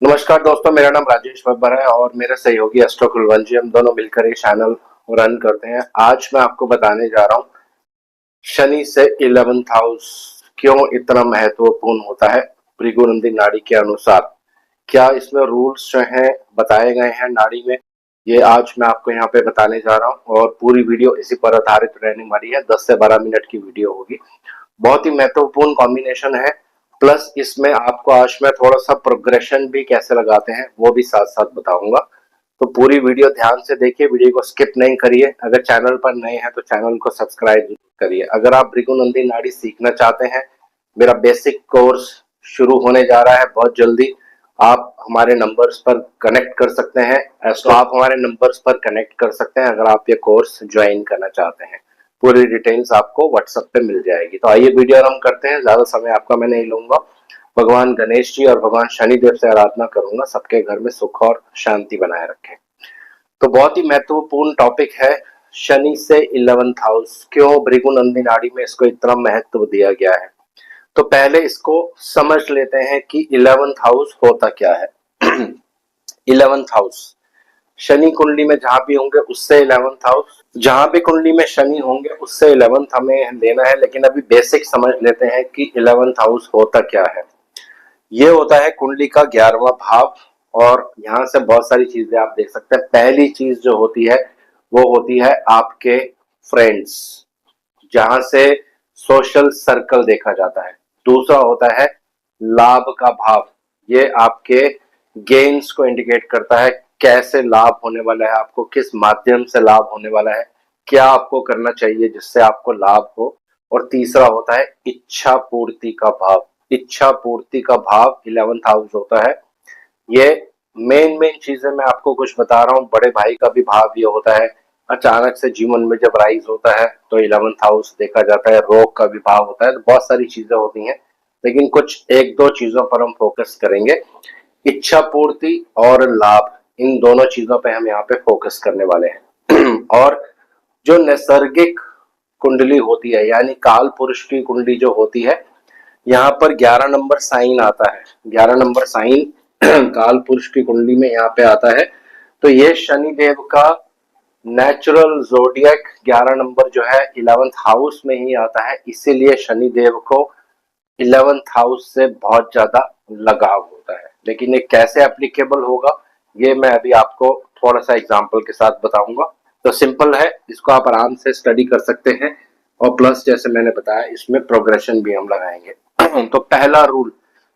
नमस्कार दोस्तों, मेरा नाम राजेश बब्बर है और मेरे सहयोगी एस्ट्रो कुलवंत जी, हम दोनों मिलकर ये चैनल रन करते हैं। आज मैं आपको बताने जा रहा हूँ शनि से 11th हाउस क्यों इतना महत्वपूर्ण होता है भृगुनंदी नाड़ी के अनुसार। क्या इसमें रूल्स जो हैं बताए गए हैं नाड़ी में, ये आज मैं आपको यहाँ पे बताने जा रहा हूँ और पूरी वीडियो इसी पर आधारित रहने वाली है। 10 से 12 मिनट की वीडियो होगी। बहुत ही महत्वपूर्ण कॉम्बिनेशन है। प्लस इसमें आपको आज मैं थोड़ा सा प्रोग्रेशन भी कैसे लगाते हैं वो भी साथ साथ बताऊंगा। तो पूरी वीडियो ध्यान से देखिए, वीडियो को स्किप नहीं करिए। अगर चैनल पर नए हैं तो चैनल को सब्सक्राइब करिए। अगर आप भृगुनंदी नाड़ी सीखना चाहते हैं, मेरा बेसिक कोर्स शुरू होने जा रहा है बहुत जल्दी। आप हमारे नंबर्स पर कनेक्ट कर सकते हैं, तो आप हमारे नंबर्स पर कनेक्ट कर सकते हैं अगर आप ये कोर्स ज्वाइन करना चाहते हैं। पूरी डिटेल्स आपको व्हाट्सएप पे मिल जाएगी। तो आइए वीडियो आरंभ करते हैं। ज्यादा समय आपका मैं नहीं लूंगा। भगवान गणेश जी और भगवान शनिदेव से आराधना करूंगा, सबके घर में सुख और शांति बनाए रखें। तो बहुत ही महत्वपूर्ण टॉपिक है शनि से 11th हाउस, क्यों भृगुनंदी नाड़ी में इसको इतना महत्व दिया गया है। तो पहले इसको समझ लेते हैं कि 11th हाउस होता क्या है। 11th हाउस शनि कुंडली में जहां भी होंगे उससे 11th हाउस, जहां भी कुंडली में शनि होंगे उससे 11th हमें लेना है। लेकिन अभी बेसिक समझ लेते हैं कि 11th हाउस होता क्या है। ये होता है कुंडली का 11वां भाव और यहाँ से बहुत सारी चीजें आप देख सकते हैं। पहली चीज जो होती है वो होती है आपके फ्रेंड्स, जहां से सोशल सर्कल देखा जाता है। दूसरा होता है लाभ का भाव, ये आपके गेन्स को इंडिकेट करता है, कैसे लाभ होने वाला है आपको, किस माध्यम से लाभ होने वाला है, क्या आपको करना चाहिए जिससे आपको लाभ हो। और तीसरा होता है इच्छा पूर्ति का भाव। इच्छा पूर्ति का भाव 11th हाउस होता है। ये मेन चीजें मैं आपको कुछ बता रहा हूँ। बड़े भाई का भी भाव ये होता है। अचानक से जीवन में जब राइज होता है तो 11th हाउस देखा जाता है। रोग का भी भाव होता है। तो बहुत सारी चीजें होती हैं, लेकिन कुछ एक दो चीजों पर हम फोकस करेंगे। इच्छा पूर्ति और लाभ, इन दोनों चीजों पे हम यहाँ पे फोकस करने वाले हैं। और जो नैसर्गिक कुंडली होती है, यानी काल पुरुष की कुंडली जो होती है, यहाँ पर 11 नंबर साइन आता है। 11 नंबर साइन काल पुरुष की कुंडली में यहाँ पे आता है। तो ये शनि देव का नेचुरल जोडियक 11 नंबर जो है 11th हाउस में ही आता है। इसीलिए शनि देव को 11th हाउस से बहुत ज्यादा लगाव होता है। लेकिन ये कैसे एप्लीकेबल होगा ये मैं अभी आपको थोड़ा सा एग्जांपल के साथ बताऊंगा। तो सिंपल है, इसको आप आराम से स्टडी कर सकते हैं। और प्लस जैसे मैंने बताया इसमें प्रोग्रेशन भी हम लगाएंगे। तो पहला रूल,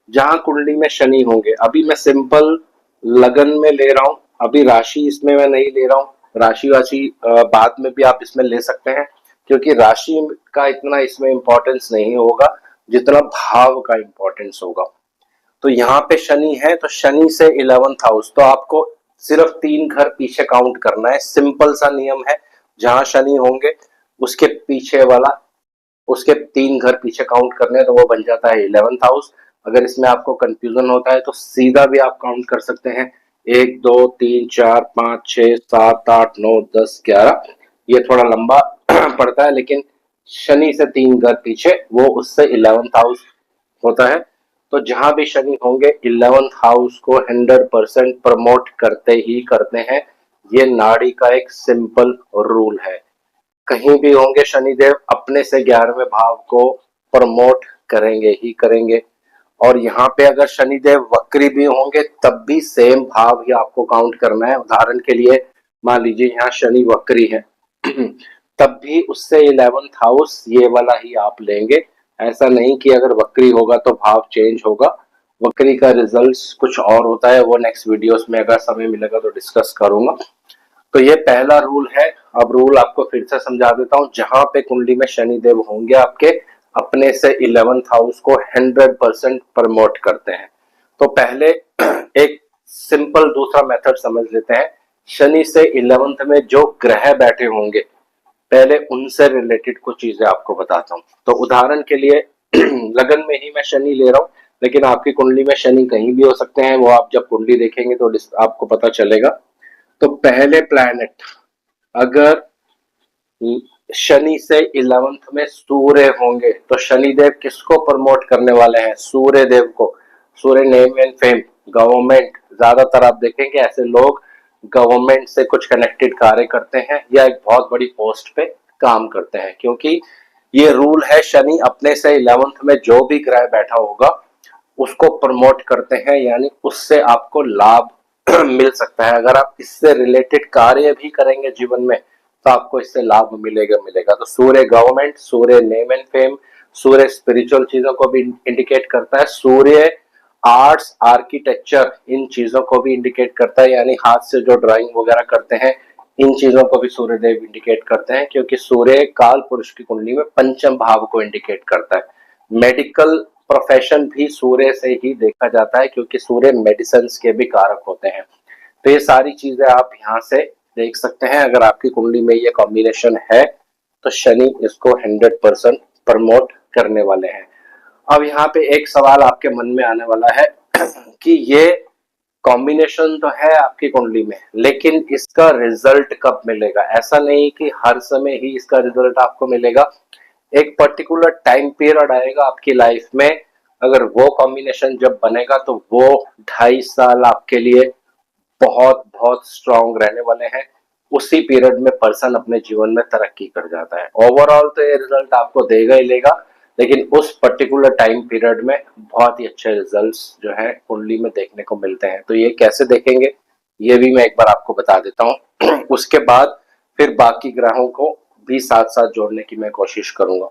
जहां कुंडली में शनि होंगे, अभी मैं सिंपल लगन में ले रहा हूं, अभी राशि इसमें मैं नहीं ले रहा हूं। राशि वाशी बाद में भी आप इसमें ले सकते हैं, क्योंकि राशि का इतना इसमें इंपॉर्टेंस नहीं होगा जितना भाव का इंपॉर्टेंस होगा। तो यहाँ पे शनि है तो शनि से 11th हाउस, तो आपको सिर्फ 3 घर पीछे काउंट करना है। सिंपल सा नियम है, जहां शनि होंगे उसके पीछे वाला, उसके 3 घर पीछे काउंट करने हैं तो वो बन जाता है 11th हाउस। अगर इसमें आपको कंफ्यूजन होता है तो सीधा भी आप काउंट कर सकते हैं, 1 2 3 4 5 6 7 8 9 10 11। ये थोड़ा लंबा पड़ता है, लेकिन शनि से 3 घर पीछे वो उससे 11th हाउस होता है। तो जहां भी शनि होंगे 11th हाउस को 100% प्रमोट करते ही करते हैं। ये नाड़ी का एक सिंपल रूल है। कहीं भी होंगे शनिदेव अपने से 11वें भाव को प्रमोट करेंगे ही करेंगे। और यहाँ पे अगर शनिदेव वक्री भी होंगे तब भी सेम भाव ही आपको काउंट करना है। उदाहरण के लिए मान लीजिए यहाँ शनि वक्री है तब भी उससे 11th हाउस ये वाला ही आप लेंगे। ऐसा नहीं कि अगर वक्री होगा तो भाव चेंज होगा। वक्री का रिजल्ट्स कुछ और होता है, वो नेक्स्ट वीडियोस में अगर समय मिलेगा तो डिस्कस करूंगा। तो ये पहला रूल है। अब रूल आपको फिर से समझा देता हूं। जहां पे कुंडली में शनि देव होंगे आपके, अपने से 11th हाउस को 100% प्रमोट करते हैं। तो पहले एक सिंपल दूसरा मेथड समझ लेते हैं। शनि से 11th में जो ग्रह बैठे होंगे, पहले उनसे रिलेटेड कुछ चीजें आपको बताता हूँ। तो उदाहरण के लिए लगन में ही मैं शनि ले रहा हूँ, लेकिन आपकी कुंडली में शनि कहीं भी हो सकते हैं। वो आप जब कुंडली देखेंगे तो आपको पता चलेगा। तो पहले प्लैनेट, अगर शनि से 11th में सूर्य होंगे तो शनिदेव किसको प्रमोट करने वाले हैं? सूर्य देव को। सूर्य नेम एंड फेम, गवर्नमेंट, ज्यादातर आप देखेंगे ऐसे लोग गवर्नमेंट से कुछ कनेक्टेड कार्य करते हैं या एक बहुत बड़ी पोस्ट पे काम करते हैं, क्योंकि ये रूल है शनि अपने से 11th में जो भी ग्रह बैठा होगा उसको प्रमोट करते हैं, यानी उससे आपको लाभ मिल सकता है। अगर आप इससे रिलेटेड कार्य भी करेंगे जीवन में तो आपको इससे लाभ मिलेगा मिलेगा। तो Surya government, Surya name and fame, Surya spiritual चीजों को भी इंडिकेट करता है, सूर्य आर्ट्स आर्किटेक्चर इन चीजों को भी इंडिकेट करता है, यानी हाथ से जो ड्राइंग वगैरह करते हैं इन चीजों को भी सूर्य देव इंडिकेट करते हैं, क्योंकि सूर्य काल पुरुष की कुंडली में पंचम भाव को इंडिकेट करता है। मेडिकल प्रोफेशन भी सूर्य से ही देखा जाता है, क्योंकि सूर्य मेडिसिन के भी कारक होते हैं। तो ये सारी चीजें आप यहाँ से देख सकते हैं। अगर आपकी कुंडली में ये कॉम्बिनेशन है तो शनि इसको 100% प्रमोट करने वाले हैं। अब यहाँ पे एक सवाल आपके मन में आने वाला है कि ये कॉम्बिनेशन तो है आपकी कुंडली में, लेकिन इसका रिजल्ट कब मिलेगा? ऐसा नहीं कि हर समय ही इसका रिजल्ट आपको मिलेगा, एक पर्टिकुलर टाइम पीरियड आएगा आपकी लाइफ में, अगर वो कॉम्बिनेशन जब बनेगा तो वो 2.5 साल आपके लिए बहुत बहुत स्ट्रांग रहने वाले हैं। उसी पीरियड में पर्सन अपने जीवन में तरक्की कर जाता है। ओवरऑल तो ये रिजल्ट आपको देगा ही लेगा, लेकिन उस पर्टिकुलर टाइम पीरियड में बहुत ही अच्छे रिजल्ट्स जो है कुंडली में देखने को मिलते हैं। तो ये कैसे देखेंगे ये भी मैं एक बार आपको बता देता हूँ उसके बाद फिर बाकी ग्रहों को भी साथ साथ जोड़ने की मैं कोशिश करूंगा।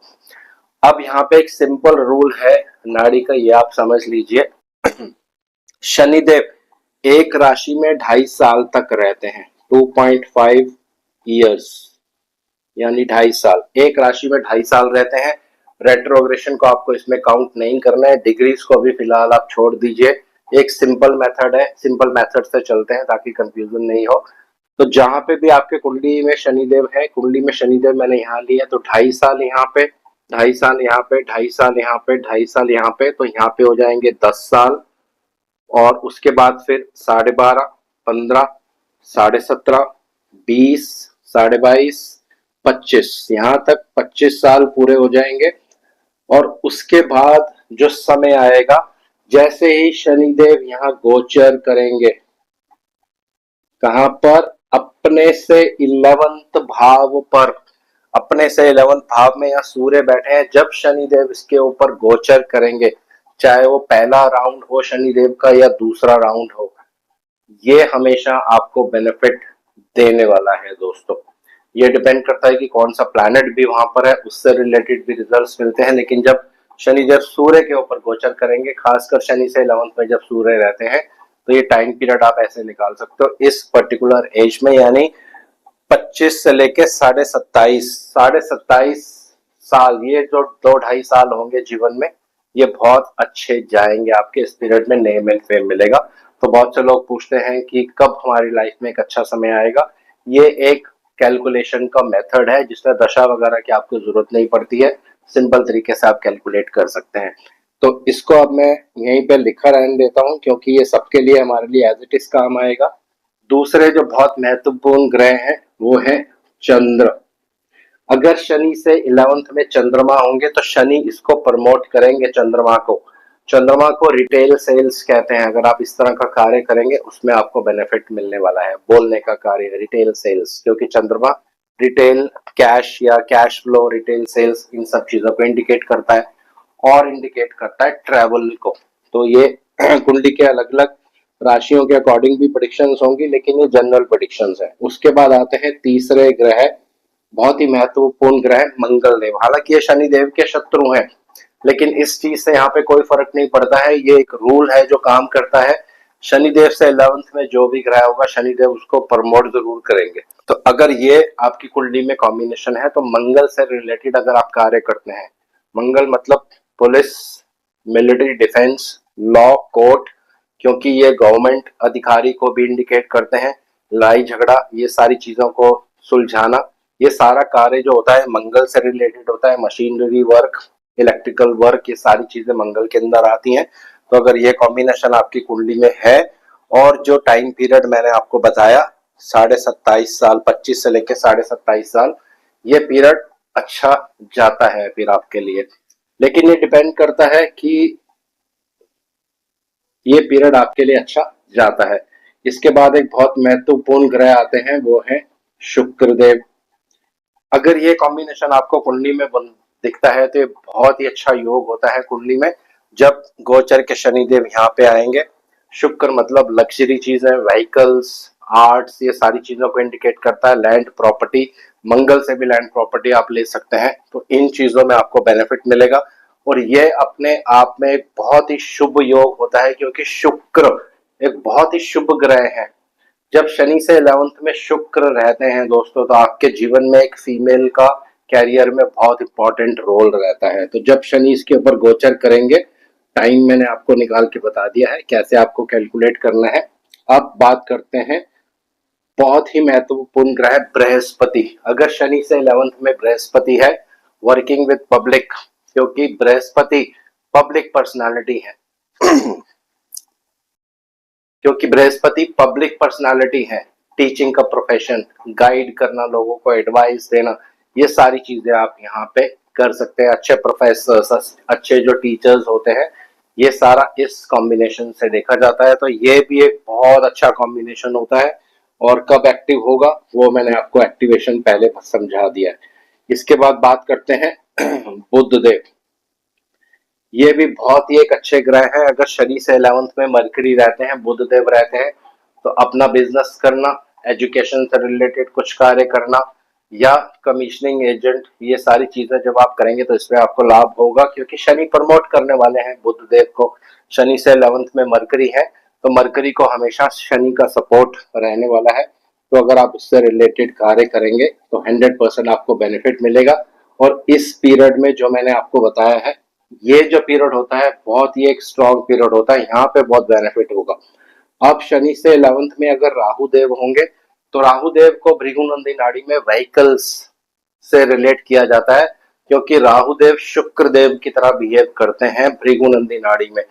अब यहाँ पे एक सिंपल रूल है नाड़ी का, ये आप समझ लीजिए। शनिदेव एक राशि में 2.5 साल तक रहते हैं, 2.5 ईयर्स, यानी 2.5 साल एक राशि में 2.5 साल रहते हैं। रेट्रोग्रेशन को आपको इसमें काउंट नहीं करना है, डिग्रीज को भी फिलहाल आप छोड़ दीजिए। एक सिंपल मेथड है, सिंपल मेथड से चलते हैं ताकि कंफ्यूजन नहीं हो। तो जहां पे भी आपके कुंडली में शनिदेव है, कुंडली में शनिदेव मैंने यहाँ लिया तो 2.5 साल यहाँ पे, 2.5 साल यहाँ पे, 2.5 साल यहाँ पे, 2.5 साल यहाँ पे, तो यहाँ पे हो जाएंगे 10 साल। और उसके बाद फिर 12.5, 15, 17.5, 20, 22.5, 25, यहाँ तक 25 साल पूरे हो जाएंगे। और उसके बाद जो समय आएगा, जैसे ही शनिदेव यहाँ गोचर करेंगे, कहां पर? अपने से 11th भाव पर, अपने से 11th भाव में यहाँ सूर्य बैठे हैं, जब शनिदेव इसके ऊपर गोचर करेंगे, चाहे वो पहला राउंड हो शनिदेव का या दूसरा राउंड हो, ये हमेशा आपको बेनिफिट देने वाला है दोस्तों। ये डिपेंड करता है कि कौन सा प्लैनेट भी वहां पर है, उससे रिलेटेड भी रिजल्ट्स मिलते हैं। लेकिन जब शनिदेव सूर्य के ऊपर गोचर करेंगे, खासकर शनि से 11th में जब सूर्य रहते हैं, तो ये टाइम पीरियड आप ऐसे निकाल सकते हो इस पर्टिकुलर एज में, यानी 25 से लेके 27.5 साल, ये जो 2-2.5 साल होंगे जीवन में, ये बहुत अच्छे जाएंगे आपके। इस पीरियड में नेम एंड फेम मिलेगा। तो बहुत से लोग पूछते हैं कि कब हमारी लाइफ में एक अच्छा समय आएगा। ये एक कैलकुलेशन का मेथड है जिसमें दशा वगैरह की आपको जरूरत नहीं पड़ती है, सिंपल तरीके से आप कैलकुलेट कर सकते हैं। तो इसको अब मैं यहीं पे लिखा रहने देता हूँ, क्योंकि ये सबके लिए हमारे लिए एज इट इज काम आएगा। दूसरे जो बहुत महत्वपूर्ण ग्रह हैं वो है चंद्र। अगर शनि से 11th में चंद्रमा होंगे तो शनि इसको प्रमोट करेंगे। चंद्रमा को रिटेल सेल्स कहते हैं। अगर आप इस तरह का कार्य करेंगे उसमें आपको बेनिफिट मिलने वाला है। बोलने का कार्य, रिटेल सेल्स, क्योंकि चंद्रमा रिटेल कैश या कैश फ्लो, रिटेल सेल्स, इन सब चीजों को इंडिकेट करता है और इंडिकेट करता है ट्रैवल को। तो ये कुंडली के अलग अलग राशियों के अकॉर्डिंग भी प्रेडिक्शंस होंगी, लेकिन ये जनरल प्रेडिक्शंस है। उसके बाद आते हैं तीसरे ग्रह, बहुत ही महत्वपूर्ण ग्रह मंगल देव। हालांकि ये शनि देव के शत्रु हैं, लेकिन इस चीज से यहाँ पे कोई फर्क नहीं पड़ता है। ये एक रूल है जो काम करता है। शनिदेव से 11th में जो भी ग्रह होगा शनिदेव उसको प्रमोट जरूर करेंगे। तो अगर ये आपकी कुंडली में कॉम्बिनेशन है तो मंगल से रिलेटेड अगर आप कार्य करते हैं, मंगल मतलब police, military, defence, law, court, क्योंकि ये गवर्नमेंट अधिकारी को भी इंडिकेट करते हैं, लड़ाई झगड़ा, ये सारी चीजों को सुलझाना, ये सारा कार्य जो होता है मंगल से रिलेटेड होता है। मशीनरी वर्क, इलेक्ट्रिकल वर्क, ये सारी चीजें मंगल के अंदर आती हैं। तो अगर ये कॉम्बिनेशन आपकी कुंडली में है और जो टाइम पीरियड मैंने आपको बताया 27.5 साल, 25 से लेकर 27.5 साल, ये पीरियड अच्छा जाता है फिर आपके लिए। लेकिन ये डिपेंड करता है कि ये पीरियड आपके लिए अच्छा जाता है। इसके बाद एक बहुत महत्वपूर्ण ग्रह आते हैं, वो है शुक्रदेव। अगर ये कॉम्बिनेशन आपको कुंडली में दिखता है तो ये बहुत ही अच्छा योग होता है कुंडली में। जब गोचर के शनिदेव यहाँ पे आएंगे, शुक्र मतलब लग्जरी चीजें, व्हीकल्स, आर्ट्स, ये सारी चीजों को इंडिकेट करता है। लैंड प्रॉपर्टी, मंगल से भी लैंड प्रॉपर्टी आप ले सकते हैं, तो इन चीजों में आपको बेनिफिट मिलेगा। और ये अपने आप में एक बहुत ही शुभ योग होता है, क्योंकि शुक्र एक बहुत ही शुभ ग्रह है। जब शनि से 11th में शुक्र रहते हैं दोस्तों, तो आपके जीवन में एक फीमेल का कैरियर में बहुत इंपॉर्टेंट रोल रहता है। तो जब शनि इसके ऊपर गोचर करेंगे, टाइम मैंने आपको निकाल के बता दिया है कैसे आपको कैलकुलेट करना है। अब बात करते हैं बहुत ही महत्वपूर्ण ग्रह बृहस्पति। अगर शनि से 11th में बृहस्पति है, वर्किंग विद पब्लिक, क्योंकि बृहस्पति पब्लिक पर्सनालिटी है क्योंकि बृहस्पति पब्लिक पर्सनालिटी है। टीचिंग का प्रोफेशन, गाइड करना, लोगों को एडवाइस देना, ये सारी चीजें आप यहाँ पे कर सकते हैं। अच्छे प्रोफेसर्स, अच्छे जो टीचर्स होते हैं, ये सारा इस कॉम्बिनेशन से देखा जाता है। तो ये भी एक बहुत अच्छा कॉम्बिनेशन होता है। और कब एक्टिव होगा वो मैंने आपको एक्टिवेशन पहले समझा दिया है। इसके बाद बात करते हैं बुध देव। ये भी बहुत ही एक अच्छे ग्रह हैं। अगर शनि से 11th में मरकरी रहते हैं, बुध देव रहते हैं, तो अपना बिजनेस करना, एजुकेशन से रिलेटेड कुछ कार्य करना, या कमीशनिंग एजेंट, ये सारी चीजें जब आप करेंगे तो इसमें आपको लाभ होगा, क्योंकि शनि प्रमोट करने वाले हैं बुध देव को। शनि से 11th में मरकरी है, तो मरकरी को हमेशा शनि का सपोर्ट रहने वाला है। तो अगर आप उससे रिलेटेड कार्य करेंगे तो 100% आपको बेनिफिट मिलेगा। और इस पीरियड में जो मैंने आपको बताया है, ये जो पीरियड होता है बहुत ही एक स्ट्रॉन्ग पीरियड होता है, यहाँ पे बहुत बेनिफिट होगा। अब शनि से 11th में अगर राहु देव होंगे, तो राहु देव को भृगुनंदी नाड़ी में व्हीकल्स से रिलेट किया जाता है, क्योंकि राहु देव शुक्र देव की तरह बिहेव करते हैं भृगुनंदी नाड़ी में।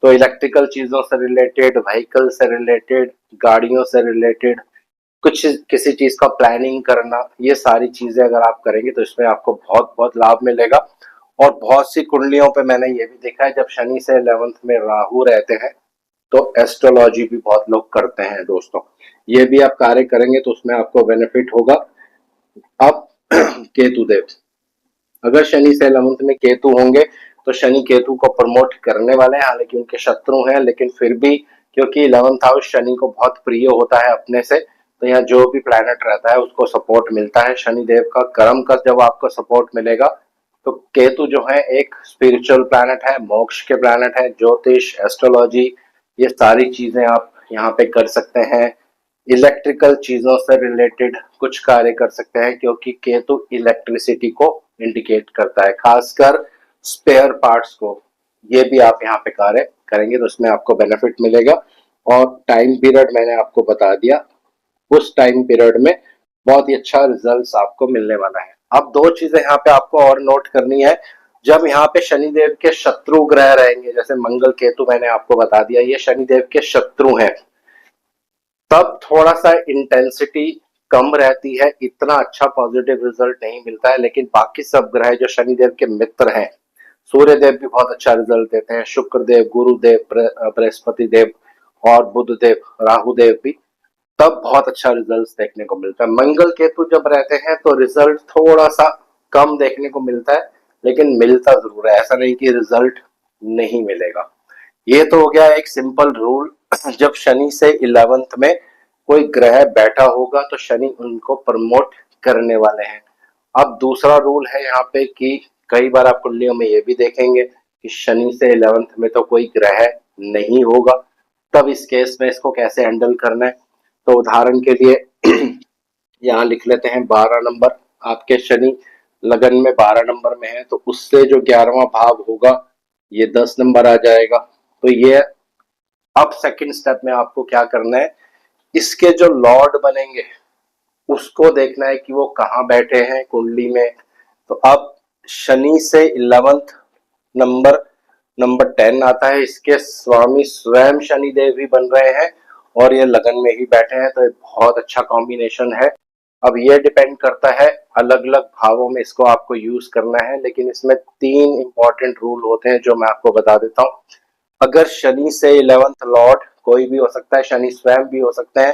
तो इलेक्ट्रिकल चीजों से रिलेटेड, व्हीकल से रिलेटेड, गाड़ियों से रिलेटेड, कुछ किसी चीज का प्लानिंग करना, ये सारी चीजें अगर आप करेंगे तो इसमें आपको बहुत बहुत लाभ मिलेगा। और बहुत सी कुंडलियों पे मैंने ये भी देखा है, जब शनि से 11th में राहु रहते हैं तो एस्ट्रोलॉजी भी बहुत लोग करते हैं दोस्तों। ये भी आप कार्य करेंगे तो उसमें आपको बेनिफिट होगा। अब केतु देव, अगर शनि से 11th में केतु होंगे, तो शनि केतु को प्रमोट करने वाले हैं, हालांकि उनके शत्रु हैं, लेकिन फिर भी क्योंकि 11th हाउस शनि को बहुत प्रिय होता है अपने से, तो यहाँ जो भी प्लैनेट रहता है उसको सपोर्ट मिलता है। शनि देव का कर्म का जब आपको सपोर्ट मिलेगा, तो केतु जो है एक स्पिरिचुअल प्लैनेट है, मोक्ष के प्लैनेट है। ज्योतिष, एस्ट्रोलॉजी, ये सारी चीजें आप यहाँ पे कर सकते हैं। इलेक्ट्रिकल चीजों से रिलेटेड कुछ कार्य कर सकते हैं, क्योंकि केतु इलेक्ट्रिसिटी को इंडिकेट करता है, खासकर स्पेयर पार्ट्स को। ये भी आप यहाँ पे कार्य करेंगे तो उसमें आपको बेनिफिट मिलेगा। और टाइम पीरियड मैंने आपको बता दिया, उस टाइम पीरियड में बहुत ही अच्छा रिजल्ट्स आपको मिलने वाला है। अब दो चीजें यहाँ पे आपको और नोट करनी है। जब यहाँ पे शनिदेव के शत्रु ग्रह रहेंगे, जैसे मंगल केतु मैंने आपको बता दिया, ये शनिदेव के शत्रु हैं, तब थोड़ा सा इंटेंसिटी कम रहती है, इतना अच्छा पॉजिटिव रिजल्ट नहीं मिलता है। लेकिन बाकी सब ग्रह जो शनिदेव के मित्र हैं, सूर्य देव भी बहुत अच्छा रिजल्ट देते हैं, शुक्र देव, गुरुदेव, बृहस्पति देव और बुध देव, राहु देव भी, तब बहुत अच्छा रिजल्ट देखने को मिलता है। मंगल केतु जब रहते हैं तो रिजल्ट थोड़ा सा कम देखने को मिलता है, लेकिन मिलता जरूर है, ऐसा नहीं कि रिजल्ट नहीं मिलेगा। ये तो हो गया एक सिंपल रूल। जब शनि से 11th में कोई ग्रह बैठा होगा तो शनि उनको प्रमोट करने वाले हैं। अब दूसरा रूल है यहाँ पे कि कई बार आप कुंडलियों में ये भी देखेंगे कि शनि से 11th में तो कोई ग्रह नहीं होगा, तब इस केस में इसको कैसे हैंडल करना है। तो उदाहरण के लिए यहाँ लिख लेते हैं 12 नंबर, आपके शनि लगन में 12 नंबर में है, तो उससे जो 11वां भाव होगा ये 10 नंबर आ जाएगा। तो ये अब सेकंड स्टेप में आपको क्या करना है, इसके जो लॉर्ड बनेंगे उसको देखना है कि वो कहाँ बैठे हैं कुंडली में। तो अब शनि से 11th नंबर, नंबर 10 आता है, इसके स्वामी स्वयं शनि देव भी बन रहे हैं और ये लगन में ही बैठे हैं, तो ये बहुत अच्छा कॉम्बिनेशन है। अब ये डिपेंड करता है अलग अलग भावों में इसको आपको यूज करना है, लेकिन इसमें 3 इंपॉर्टेंट रूल होते हैं जो मैं आपको बता देता हूँ। अगर शनि से 11th लॉर्ड कोई भी हो सकता है, शनि स्वयं भी हो सकते हैं,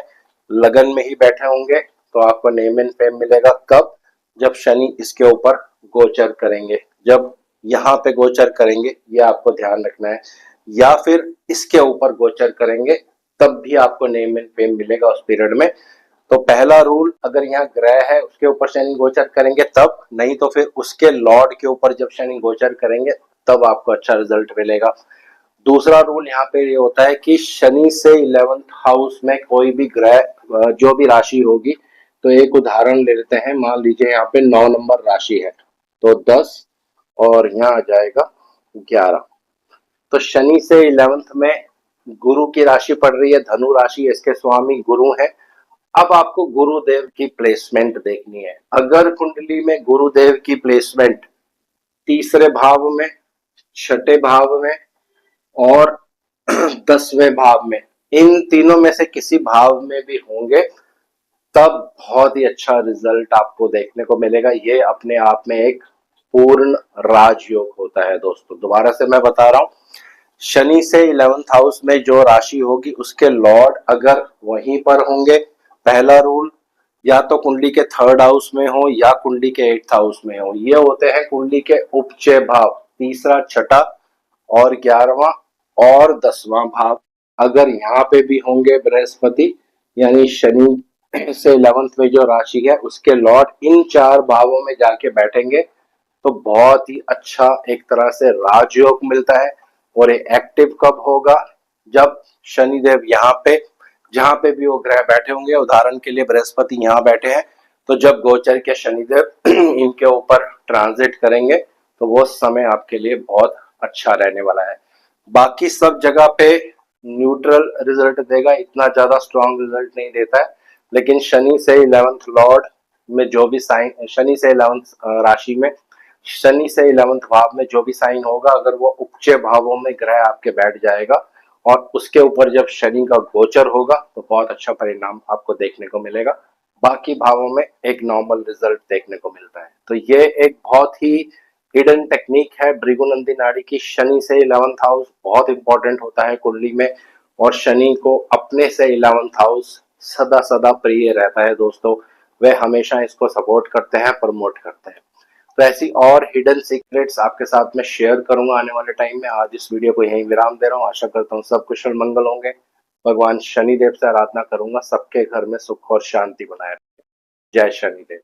लगन में ही बैठे होंगे, तो आपको नेम एंड फेम मिलेगा। कब? जब शनि इसके ऊपर गोचर करेंगे, जब यहाँ पे गोचर करेंगे, ये आपको ध्यान रखना है, या फिर इसके ऊपर गोचर करेंगे, तब भी आपको नेम एंड फेम मिलेगा उस पीरियड में। तो पहला रूल, अगर यहाँ ग्रह है उसके ऊपर शनि गोचर करेंगे तब, नहीं तो फिर उसके लॉर्ड के ऊपर जब शनि गोचर करेंगे तब आपको अच्छा रिजल्ट मिलेगा। दूसरा रूल यहाँ पे ये होता है कि शनि से 11th हाउस में कोई भी ग्रह, जो भी राशि होगी, तो एक उदाहरण ले लेते हैं, मान लीजिए यहाँ पे 9 नंबर राशि है, तो 10 और यहाँ आ जाएगा 11। तो शनि से 11th में गुरु की राशि पड़ रही है, धनु राशि, इसके स्वामी गुरु है। अब आपको गुरुदेव की प्लेसमेंट देखनी है। अगर कुंडली में गुरुदेव की प्लेसमेंट तीसरे भाव में, छठे भाव में और 10वें भाव में, इन तीनों में से किसी भाव में भी होंगे, तब बहुत ही अच्छा रिजल्ट आपको देखने को मिलेगा। ये अपने आप में एक पूर्ण राजयोग होता है दोस्तों। दोबारा से मैं बता रहा हूं, शनि से 11th हाउस में जो राशि होगी उसके लॉर्ड अगर वहीं पर होंगे, पहला रूल, या तो कुंडली के 3rd हाउस में हो या कुंडली के 8th हाउस में हो, ये होते हैं कुंडली के उपचय भाव, तीसरा, छठा और 11वां और 10वां भाव। अगर यहाँ पे भी होंगे बृहस्पति, यानी शनि से 11th में जो राशि है उसके लॉर्ड इन 4 भावों में जाके बैठेंगे, तो बहुत ही अच्छा एक तरह से राजयोग मिलता है। और ये एक्टिव कब होगा? जब शनिदेव यहाँ पे, जहां पे भी वो ग्रह बैठे होंगे, उदाहरण के लिए बृहस्पति यहाँ बैठे हैं, तो जब गोचर के शनिदेव इनके ऊपर ट्रांजिट करेंगे तो वो समय आपके लिए बहुत अच्छा रहने वाला है। बाकी सब जगह पे न्यूट्रल रिजल्ट देगा, इतना ज्यादा स्ट्रॉन्ग रिजल्ट नहीं देता है। लेकिन शनि से 11th लॉर्ड में जो भी साइन, शनि से 11th राशि में, शनि से 11th भाव में जो भी साइन होगा, अगर वो उपचय भावों में ग्रह आपके बैठ जाएगा और उसके ऊपर जब शनि का गोचर होगा, तो बहुत अच्छा परिणाम आपको देखने को मिलेगा। बाकी भावों में एक नॉर्मल रिजल्ट देखने को मिलता है। तो ये एक बहुत ही हिडन टेक्निक है भृगुनंदी नाड़ी की। शनि से 11th हाउस बहुत इंपॉर्टेंट होता है कुंडली में, और शनि को अपने से 11th हाउस सदा सदा प्रिय रहता है दोस्तों। वे हमेशा इसको सपोर्ट करते हैं, प्रमोट करते हैं। तो ऐसी और हिडन सीक्रेट्स आपके साथ में शेयर करूंगा आने वाले टाइम में। आज इस वीडियो को यहीं विराम दे रहा हूँ। आशा करता हूँ सब कुशल मंगल होंगे। भगवान शनिदेव से आराधना करूंगा सबके घर में सुख और शांति बनाए रहे। जय शनिदेव।